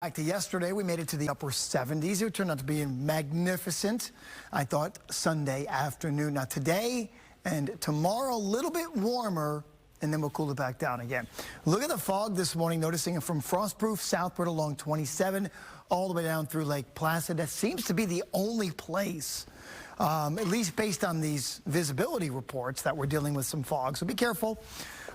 Back to yesterday, we made it to the upper 70s. It turned out to be magnificent, I thought, Sunday afternoon. Now today and tomorrow, a little bit warmer, and then we'll cool it back down again. Look at the fog this morning, noticing it from Frostproof southward along 27 all the way down through Lake Placid. That seems to be the only place, at least based on these visibility reports, that we're dealing with some fog. So be careful.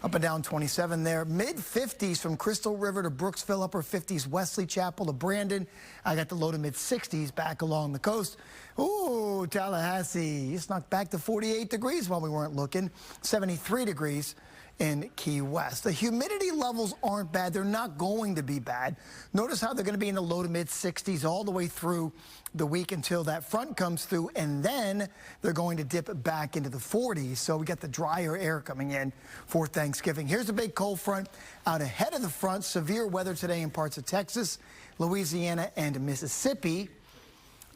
Up and down 27 there. Mid-50s from Crystal River to Brooksville, upper 50s Wesley Chapel to Brandon. I got the low to mid-60s back along the coast. Ooh, Tallahassee, you snuck back to 48 degrees while we weren't looking. 73 degrees in Key West. The humidity levels aren't bad. They're not going to be bad. Notice how they're going to be in the low to mid-60s all the way through the week until that front comes through, and then they're going to dip back into the 40s. So we got the drier air coming in for Thanksgiving. Here's a big cold front out ahead of the front. Severe weather today in parts of Texas, Louisiana, and Mississippi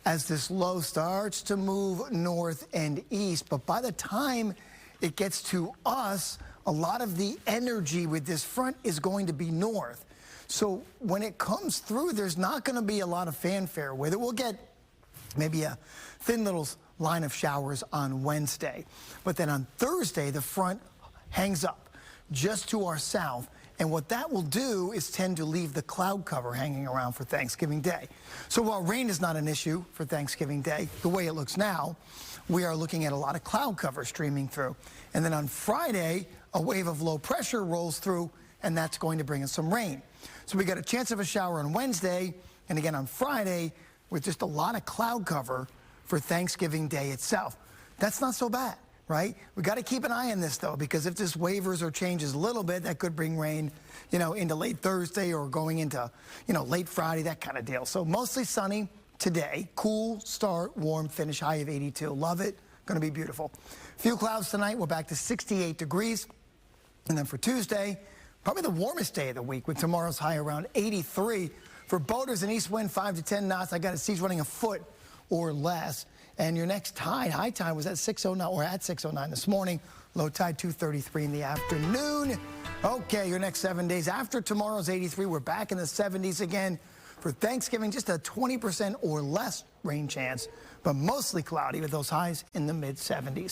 as this low starts to move north and east. But by the time it gets to us, a lot of the energy with this front is going to be north. So when it comes through, there's not going to be a lot of fanfare with it. We'll get maybe a thin little line of showers on Wednesday. But then on Thursday, the front hangs up just to our south. And what that will do is tend to leave the cloud cover hanging around for Thanksgiving Day. So while rain is not an issue for Thanksgiving Day, the way it looks now, we are looking at a lot of cloud cover streaming through. And then on Friday, a wave of low pressure rolls through, and that's going to bring us some rain. So we got a chance of a shower on Wednesday, and again on Friday, with just a lot of cloud cover for Thanksgiving Day itself. That's not so bad, right? We got to keep an eye on this, though, because if this wavers or changes a little bit, that could bring rain, into late Thursday or going into, late Friday, that kind of deal. So mostly sunny today. Cool start, warm finish, high of 82. Love it. Going to be beautiful. Few clouds tonight. We're back to 68 degrees. And then for Tuesday, probably the warmest day of the week, with tomorrow's high around 83. For boaters, an east wind 5 to 10 knots. I got a seas running a foot or less. And your next tide, high tide, was at 6:09 or at 6:09 this morning. Low tide 2:33 in the afternoon. Okay, your next 7 days after tomorrow's 83, we're back in the 70s again. For Thanksgiving, just a 20% or less rain chance, but mostly cloudy with those highs in the mid-70s.